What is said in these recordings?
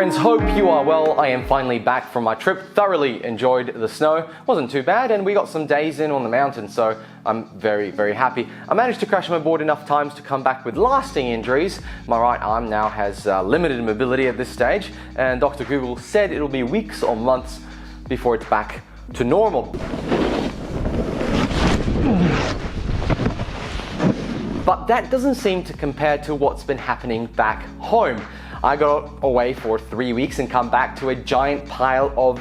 friends, hope you are well. I am finally back from my trip. Thoroughly enjoyed the snow. Wasn't too bad, and we got some days in on the mountain, so I'm very happy. I managed to crash my board enough times to come back with lasting injuries. My right arm now has limited mobility at this stage, and Dr. Google said it'll be weeks or months before it's back to normal. But that doesn't seem to compare to what's been happening back home. I got away for 3 weeks and come back to a giant pile of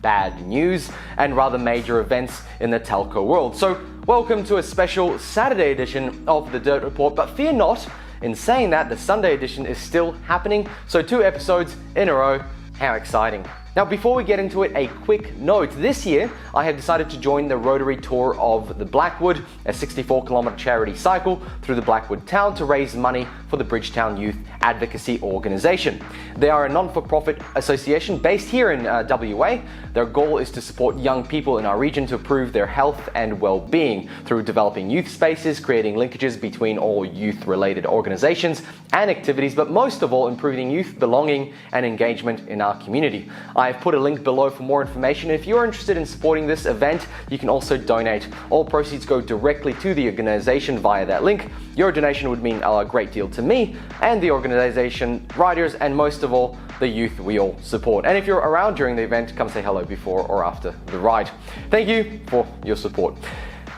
bad news and rather major events in the telco world. So welcome to a special Saturday edition of the Dirt Report, but fear not, in saying that, the Sunday edition is still happening, so 2 episodes in a row. How exciting. Now, before we get into it, a quick note. This year, I have decided to join the Rotary Tour of the Blackwood, a 64-kilometre charity cycle through the Blackwood town to raise money for the Bridgetown Youth Advocacy Organisation. They are a non-for-profit association based here in WA. Their goal is to support young people in our region to improve their health and well-being through developing youth spaces, creating linkages between all youth-related organisations and activities, but most of all, improving youth belonging and engagement in our community. I've put a link below for more information. If you're interested in supporting this event, you can also donate. All proceeds go directly to the organisation via that link. Your donation would mean a great deal to me and the organisation, riders, and most of all, the youth we all support. And if you're around during the event, come say hello before or after the ride. Thank you for your support.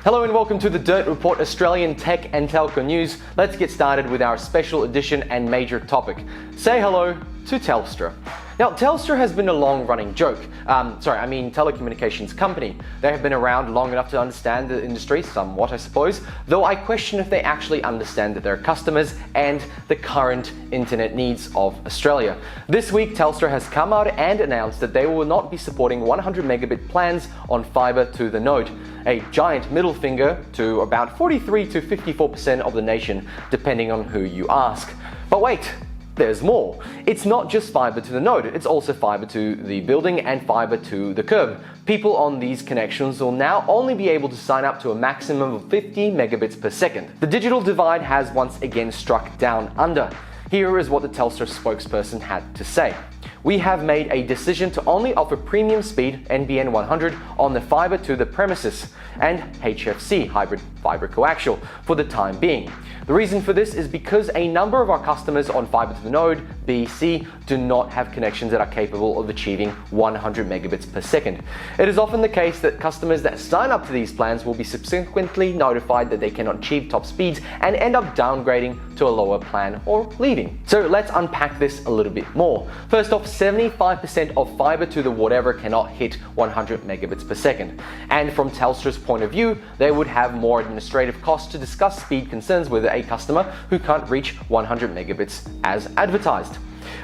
Hello and welcome to the Dirt Report, Australian tech and telco news. Let's get started with our special edition and major topic. Say hello to Telstra. Now, Telstra has been a long-running joke. Telecommunications company. They have been around long enough to understand the industry, somewhat I suppose, though I question if they actually understand their customers and the current internet needs of Australia. This week, Telstra has come out and announced that they will not be supporting 100 megabit plans on fibre to the node, a giant middle finger to about 43 to 54% of the nation, depending on who you ask. But wait, there's more. It's not just fibre to the node, it's also fibre to the building and fibre to the curb. People on these connections will now only be able to sign up to a maximum of 50 megabits per second. The digital divide has once again struck down under. Here is what the Telstra spokesperson had to say. We have made a decision to only offer premium speed NBN100 on the fibre to the premises and HFC, hybrid fibre coaxial, for the time being. The reason for this is because a number of our customers on fibre to the node, BC, do not have connections that are capable of achieving 100 megabits per second. It is often the case that customers that sign up to these plans will be subsequently notified that they cannot achieve top speeds and end up downgrading to a lower plan or leaving. So let's unpack this a little bit more. First off, 75% of fibre to the whatever cannot hit 100 megabits per second. And from Telstra's point of view, they would have more administrative costs to discuss speed concerns with a customer who can't reach 100 megabits as advertised.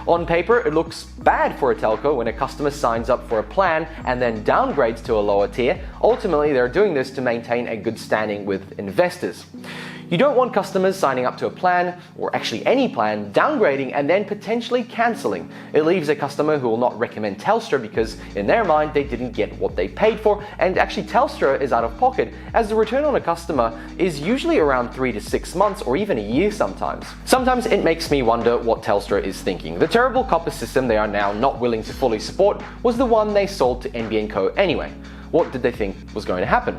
On paper, it looks bad for a telco when a customer signs up for a plan and then downgrades to a lower tier. Ultimately, they're doing this to maintain a good standing with investors. You don't want customers signing up to a plan, or actually any plan, downgrading and then potentially cancelling. It leaves a customer who will not recommend Telstra because in their mind they didn't get what they paid for, and actually Telstra is out of pocket as the return on a customer is usually around 3 to 6 months or even a year sometimes. Sometimes it makes me wonder what Telstra is thinking. The terrible copper system they are now not willing to fully support was the one they sold to NBN anyway. What did they think was going to happen?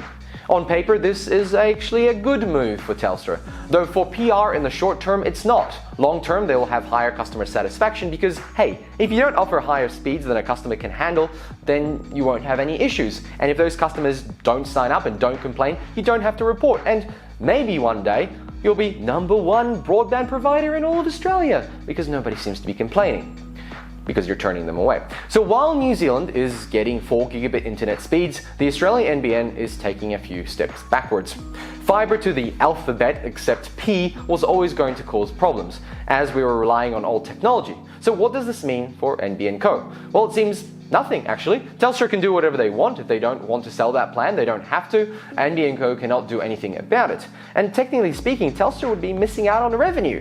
On paper, this is actually a good move for Telstra, though for PR in the short term, it's not. Long term, they will have higher customer satisfaction because, hey, if you don't offer higher speeds than a customer can handle, then you won't have any issues. And if those customers don't sign up and don't complain, you don't have to report. And maybe one day, you'll be #1 broadband provider in all of Australia because nobody seems to be complaining, because you're turning them away. So while New Zealand is getting 4 gigabit internet speeds, the Australian NBN is taking a few steps backwards. Fibre to the alphabet, except P, was always going to cause problems, as we were relying on old technology. So what does this mean for NBN Co? Well, it seems nothing, actually. Telstra can do whatever they want. If they don't want to sell that plan, they don't have to. NBN Co cannot do anything about it. And technically speaking, Telstra would be missing out on the revenue.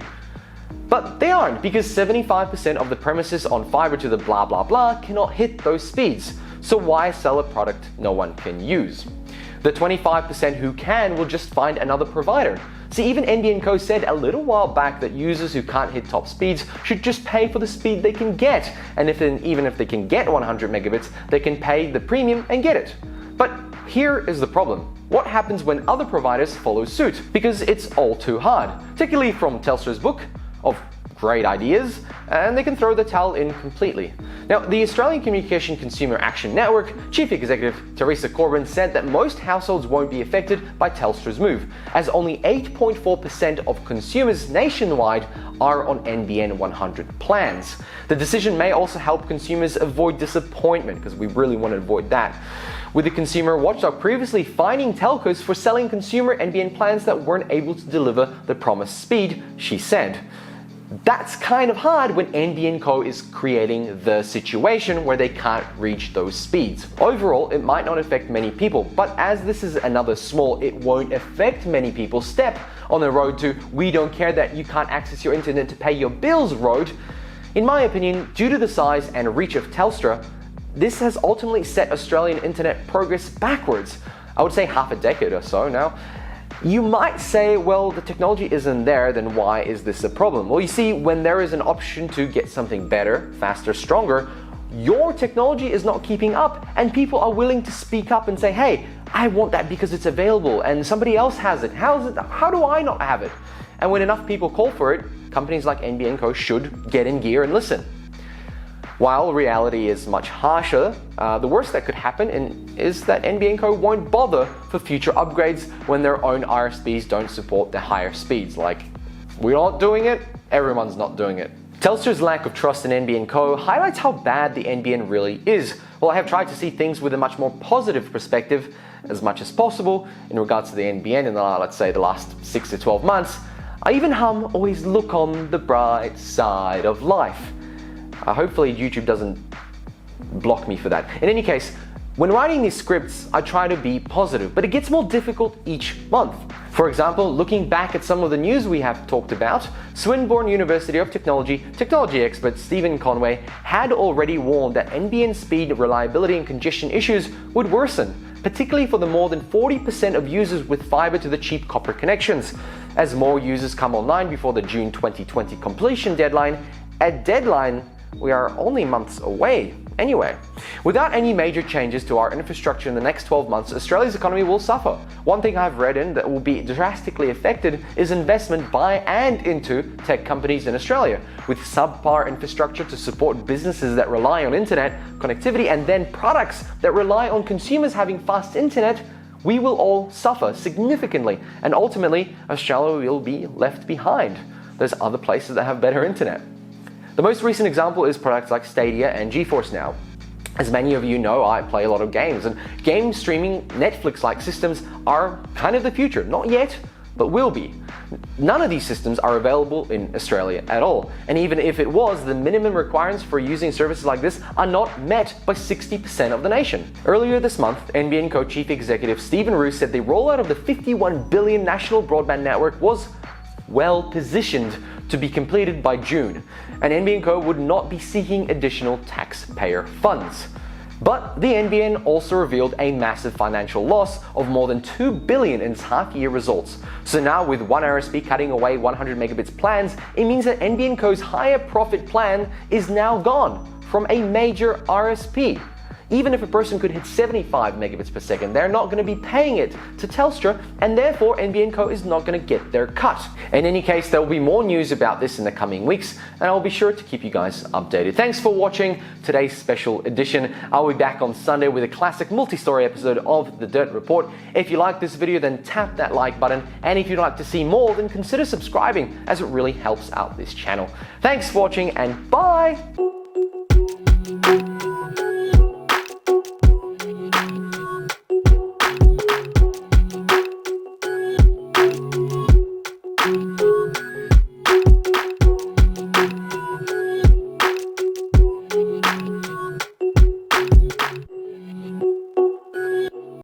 But they aren't, because 75% of the premises on fibre to the blah blah blah cannot hit those speeds. So why sell a product no one can use? The 25% who can will just find another provider. See, even NBN.co said a little while back that users who can't hit top speeds should just pay for the speed they can get, and even if they can get 100 megabits, they can pay the premium and get it. But here is the problem. What happens when other providers follow suit? Because it's all too hard, particularly from Telstra's book of great ideas, and they can throw the towel in completely. Now, the Australian Communication Consumer Action Network Chief Executive Teresa Corbin said that most households won't be affected by Telstra's move, as only 8.4% of consumers nationwide are on NBN 100 plans. The decision may also help consumers avoid disappointment, because we really want to avoid that, with the consumer watchdog previously fining telcos for selling consumer NBN plans that weren't able to deliver the promised speed, she said. That's kind of hard when NBN.co is creating the situation where they can't reach those speeds. Overall, it might not affect many people, but as this is another small "it won't affect many people" step on the road to "we don't care that you can't access your internet to pay your bills" road, in my opinion, due to the size and reach of Telstra, this has ultimately set Australian internet progress backwards. I would say half a decade or so now. You might say, well, the technology isn't there, then why is this a problem? Well, you see, when there is an option to get something better, faster, stronger, your technology is not keeping up, and people are willing to speak up and say, hey, I want that because it's available and somebody else has it. How do I not have it? And when enough people call for it, companies like NBN.co should get in gear and listen. While reality is much harsher, the worst that could happen is that NBN.co won't bother for future upgrades when their own ISPs don't support the higher speeds. Like, we're not doing it, everyone's not doing it. Telstra's lack of trust in NBN.co highlights how bad the NBN really is. While I have tried to see things with a much more positive perspective as much as possible in regards to the NBN in let's say the last 6 to 12 months, I even always look on the bright side of life. Hopefully YouTube doesn't block me for that. In any case, when writing these scripts, I try to be positive, but it gets more difficult each month. For example, looking back at some of the news we have talked about, Swinburne University of Technology expert Stephen Conway had already warned that NBN speed, reliability and congestion issues would worsen, particularly for the more than 40% of users with fibre to the cheap copper connections. As more users come online before the June 2020 completion deadline, we are only months away anyway. Without any major changes to our infrastructure in the next 12 months, Australia's economy will suffer. One thing I've read in that will be drastically affected is investment by and into tech companies in Australia. With subpar infrastructure to support businesses that rely on internet connectivity and then products that rely on consumers having fast internet, we will all suffer significantly, and ultimately Australia will be left behind. There's other places that have better internet. The most recent example is products like Stadia and GeForce Now. As many of you know, I play a lot of games, and game streaming Netflix-like systems are kind of the future. Not yet, but will be. None of these systems are available in Australia at all, and even if it was, the minimum requirements for using services like this are not met by 60% of the nation. Earlier this month, NBN.co Chief Executive Stephen Roos said the rollout of the 51 billion national broadband network was well positioned to be completed by June, and NBN.co would not be seeking additional taxpayer funds. But the NBN also revealed a massive financial loss of more than $2 billion in its half-year results. So now with one RSP cutting away 100 megabits plans, it means that NBN.co's higher profit plan is now gone from a major RSP. Even if a person could hit 75 megabits per second, they're not going to be paying it to Telstra, and therefore NBN.co is not going to get their cut. In any case, there will be more news about this in the coming weeks, and I'll be sure to keep you guys updated. Thanks for watching today's special edition. I'll be back on Sunday with a classic multi-story episode of The Dirt Report. If you like this video, then tap that like button, and if you'd like to see more, then consider subscribing, as it really helps out this channel. Thanks for watching, and bye!